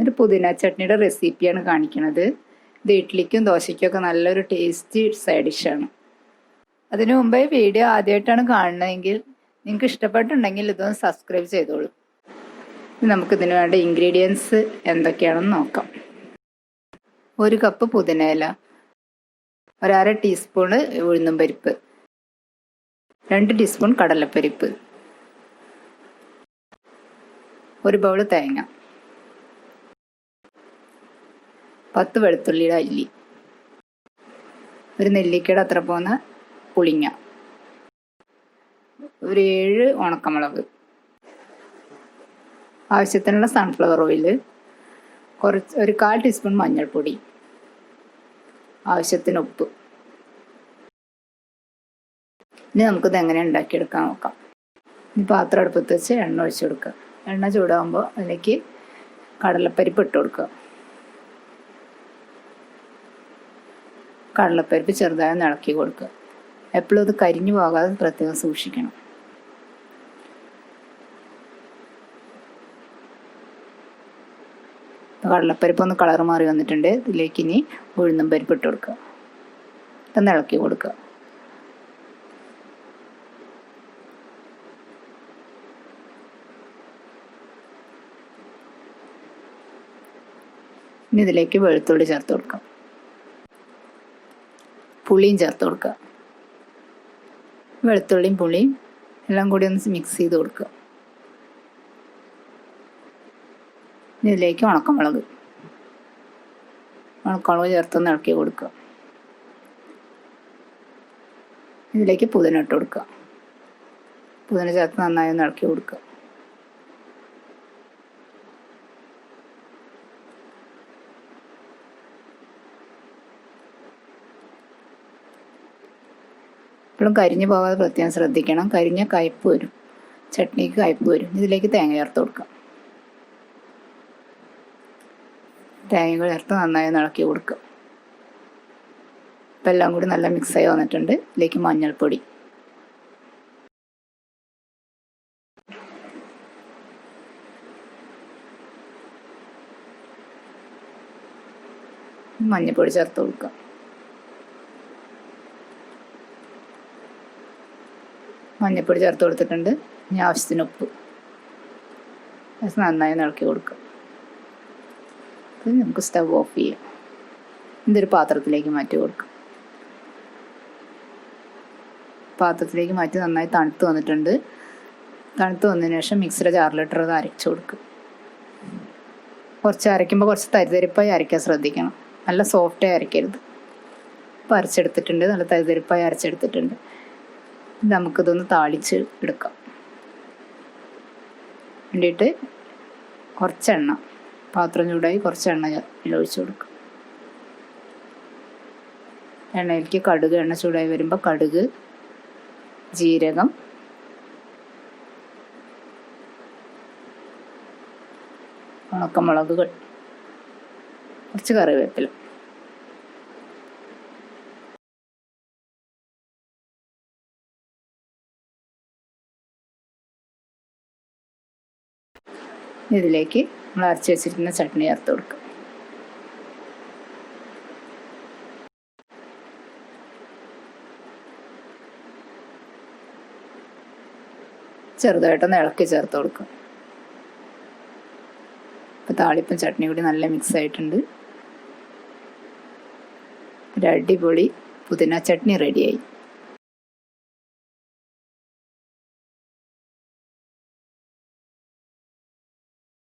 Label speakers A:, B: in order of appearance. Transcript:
A: ഒരു പുതിന ചട്നിയുടെ റെസിപ്പിയാണ് കാണിക്കുന്നത്. ഇത് ഇഡ്ലിക്കും ദോശയ്ക്കും ഒക്കെ നല്ലൊരു ടേസ്റ്റി സൈഡ് ഡിഷാണ്. അതിനു മുമ്പേ വീഡിയോ ആദ്യമായിട്ടാണ് കാണുന്നതെങ്കിൽ നിങ്ങൾക്ക് ഇഷ്ടപ്പെട്ടുണ്ടെങ്കിൽ ഇതൊന്ന് സബ്സ്ക്രൈബ് ചെയ്തോളൂ. നമുക്കിതിന് വേണ്ട ഇൻഗ്രീഡിയൻസ് എന്തൊക്കെയാണെന്ന് നോക്കാം. 1 കപ്പ് പുതിനയില, 1/2 ടീസ്പൂണ് ഉഴുന്നും പരിപ്പ്, 2 ടീസ്പൂൺ കടലപ്പരിപ്പ്, 1 ബൗൾ തേങ്ങ, 10 വെളുത്തുള്ളിയുടെ അല്ലി, 1 നെല്ലിക്കയുടെ അത്ര പോകുന്ന പുളിങ്ങ, 7 ഉണക്കമുളക്, ആവശ്യത്തിനുള്ള സൺഫ്ലവർ ഓയിൽ, കുറച്ച് 1/4 ടീസ്പൂൺ മഞ്ഞൾപ്പൊടി, ആവശ്യത്തിന് ഉപ്പ്. ഇനി നമുക്കിത് എങ്ങനെ ഉണ്ടാക്കിയെടുക്കാൻ നോക്കാം. ഇനി പാത്രം അടുപ്പത്ത് വെച്ച് എണ്ണ ഒഴിച്ചു കൊടുക്കുക. എണ്ണ ചൂടാകുമ്പോൾ അതിലേക്ക് കടലപ്പരിപ്പ് ഇട്ട് കൊടുക്കുക. കടലപ്പരിപ്പ് ചെറുതായി ഒന്ന് ഇളക്കി കൊടുക്കുക. എപ്പോഴും ഇത് കരിഞ്ഞു പോകാതെ പ്രത്യേകം സൂക്ഷിക്കണം. കടലപ്പരിപ്പ് ഒന്ന് കളർ മാറി വന്നിട്ടുണ്ട്. ഇതിലേക്ക് ഇനി ഉഴുന്നും പരിപ്പ് ഇട്ട് കൊടുക്കുക. ഇതൊന്ന് ഇളക്കി കൊടുക്കുക. ഇനി ഇതിലേക്ക് വെളുത്തുള്ളി ചേർത്ത് കൊടുക്കാം. പുളിയും ചേർത്ത് കൊടുക്കുക. വെളുത്തുള്ളിയും പുളിയും എല്ലാം കൂടി ഒന്ന് മിക്സ് ചെയ്ത് കൊടുക്കുക. ഇതിലേക്ക് ഉണക്കമുളക് ചേർത്തൊന്ന് ഇളക്കി കൊടുക്കുക. ഇതിലേക്ക് പുതിന ഇട്ട് കൊടുക്കുക. പുതിന ചേർത്ത് നന്നായി ഒന്ന് ഇളക്കി കൊടുക്കുക. എപ്പോഴും കരിഞ്ഞു പോകാതെ പ്രത്യേകം ശ്രദ്ധിക്കണം. കരിഞ്ഞ കയ്പ്പ് വരും, ചട്നിക്ക് കയ്പ്പ് വരും. ഇതിലേക്ക് തേങ്ങ ചേർത്ത് കൊടുക്കാം. തേങ്ങ ചേർത്ത് നന്നായി ഇളക്കി കൊടുക്കുക. ഇപ്പം എല്ലാം കൂടി നല്ല മിക്സായി വന്നിട്ടുണ്ട്. ഇതിലേക്ക് മഞ്ഞൾപ്പൊടി, മഞ്ഞൾപ്പൊടി ചേർത്ത് കൊടുക്കുക. മഞ്ഞൾപ്പൊടി ചേർത്ത് കൊടുത്തിട്ടുണ്ട്. ഇനി ആവശ്യത്തിന് ഉപ്പ് നന്നായി ഇളക്കി കൊടുക്കുക. നമുക്ക് സ്റ്റവ് ഓഫ് ചെയ്യാം. ഇതൊരു പാത്രത്തിലേക്ക് മാറ്റി കൊടുക്കാം. പാത്രത്തിലേക്ക് മാറ്റി നന്നായി തണുത്ത് വന്നിട്ടുണ്ട്. തണുത്ത് വന്നതിന് ശേഷം മിക്സിയുടെ ജാറിലിട്ട് അത് അരച്ചു കൊടുക്കുക. കുറച്ച് അരയ്ക്കുമ്പോൾ കുറച്ച് തരിതരിപ്പായി അരയ്ക്കാൻ ശ്രദ്ധിക്കണം. നല്ല സോഫ്റ്റായി അരയ്ക്കരുത്. ഇപ്പോൾ അരച്ചെടുത്തിട്ടുണ്ട്. നല്ല തരിതരിപ്പായി അരച്ചെടുത്തിട്ടുണ്ട്. നമുക്കിതൊന്ന് താളിച്ച് എടുക്കാം. വേണ്ടിയിട്ട് കുറച്ചെണ്ണ, പാത്രം ചൂടായി കുറച്ച് എണ്ണ ഒഴിച്ചു കൊടുക്കുക. എണ്ണയിലേക്ക് കടുക്, എണ്ണ ചൂടായി വരുമ്പോൾ കടുക്, ജീരകം, ഉണക്കമുളക്, കുറച്ച് കറിവേപ്പില, ഇതിലേക്ക് നമ്മൾ അരച്ച് വെച്ചിരിക്കുന്ന ചട്നി ചേർത്ത് കൊടുക്കുക. ചെറുതായിട്ടൊന്ന് ഇളക്കി ചേർത്ത് കൊടുക്കുക. ഇപ്പോൾ താളിപ്പും ചട്നി കൂടി നല്ല മിക്സ് ആയിട്ടുണ്ട്. ഒരു അടിപൊളി പുതിന ചട്നി റെഡിയായി.